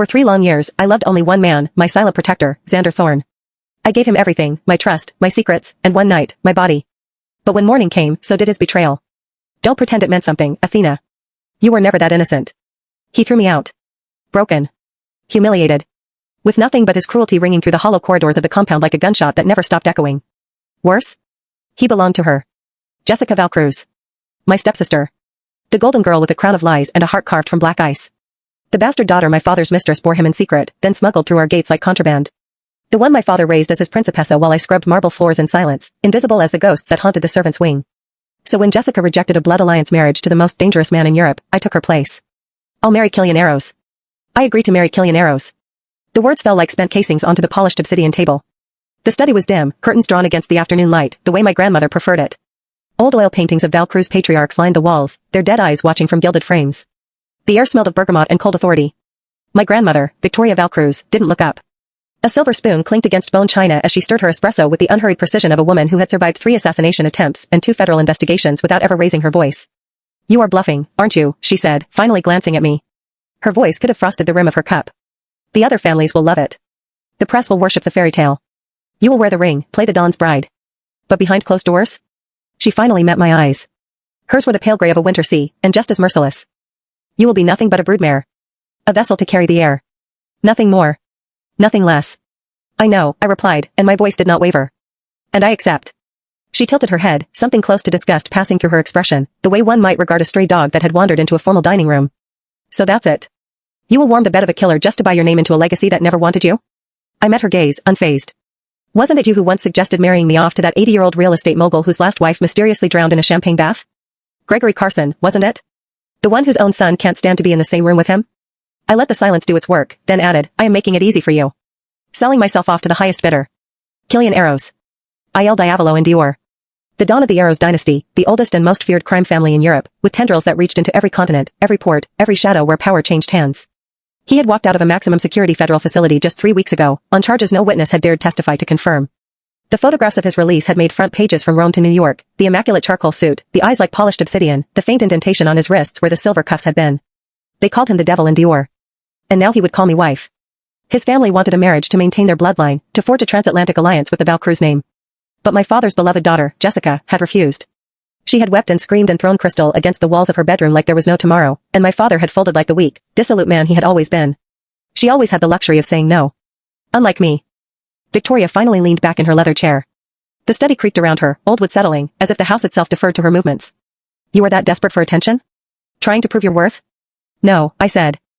For 3 long years, I loved only one man, my silent protector, Xander Thorne. I gave him everything, my trust, my secrets, and one night, my body. But when morning came, so did his betrayal. Don't pretend it meant something, Athena. You were never that innocent. He threw me out. Broken. Humiliated. With nothing but his cruelty ringing through the hollow corridors of the compound like a gunshot that never stopped echoing. Worse? He belonged to her. Jessica Valcruz. My stepsister. The golden girl with a crown of lies and a heart carved from black ice. The bastard daughter my father's mistress bore him in secret, then smuggled through our gates like contraband. The one my father raised as his principessa while I scrubbed marble floors in silence, invisible as the ghosts that haunted the servant's wing. So when Jessica rejected a blood alliance marriage to the most dangerous man in Europe, I took her place. I'll marry Killian Arrows. I agree to marry Killian Arrows. The words fell like spent casings onto the polished obsidian table. The study was dim, curtains drawn against the afternoon light, the way my grandmother preferred it. Old oil paintings of Valcruz patriarchs lined the walls, their dead eyes watching from gilded frames. The air smelled of bergamot and cold authority. My grandmother, Victoria Valcruz, didn't look up. A silver spoon clinked against bone china as she stirred her espresso with the unhurried precision of a woman who had survived 3 assassination attempts and 2 federal investigations without ever raising her voice. You are bluffing, aren't you, she said, finally glancing at me. Her voice could have frosted the rim of her cup. The other families will love it. The press will worship the fairy tale. You will wear the ring, play the Dawn's bride. But behind closed doors? She finally met my eyes. Hers were the pale gray of a winter sea, and just as merciless. You will be nothing but a broodmare. A vessel to carry the air. Nothing more. Nothing less. I know, I replied, and my voice did not waver. And I accept. She tilted her head, something close to disgust passing through her expression, the way one might regard a stray dog that had wandered into a formal dining room. So that's it. You will warm the bed of a killer just to buy your name into a legacy that never wanted you? I met her gaze, unfazed. Wasn't it you who once suggested marrying me off to that 80-year-old real estate mogul whose last wife mysteriously drowned in a champagne bath? Gregory Carson, wasn't it? The one whose own son can't stand to be in the same room with him? I let the silence do its work, then added, I am making it easy for you. Selling myself off to the highest bidder. Killian Arrows. Il Diavolo and Dior. The dawn of the Arrows dynasty, the oldest and most feared crime family in Europe, with tendrils that reached into every continent, every port, every shadow where power changed hands. He had walked out of a maximum security federal facility just 3 weeks ago, on charges no witness had dared testify to confirm. The photographs of his release had made front pages from Rome to New York, the immaculate charcoal suit, the eyes like polished obsidian, the faint indentation on his wrists where the silver cuffs had been. They called him the devil in Dior. And now he would call me wife. His family wanted a marriage to maintain their bloodline, to forge a transatlantic alliance with the Valcruz name. But my father's beloved daughter, Jessica, had refused. She had wept and screamed and thrown crystal against the walls of her bedroom like there was no tomorrow, and my father had folded like the weak, dissolute man he had always been. She always had the luxury of saying no. Unlike me. Victoria finally leaned back in her leather chair. The study creaked around her, old wood settling, as if the house itself deferred to her movements. You are that desperate for attention? Trying to prove your worth? No, I said.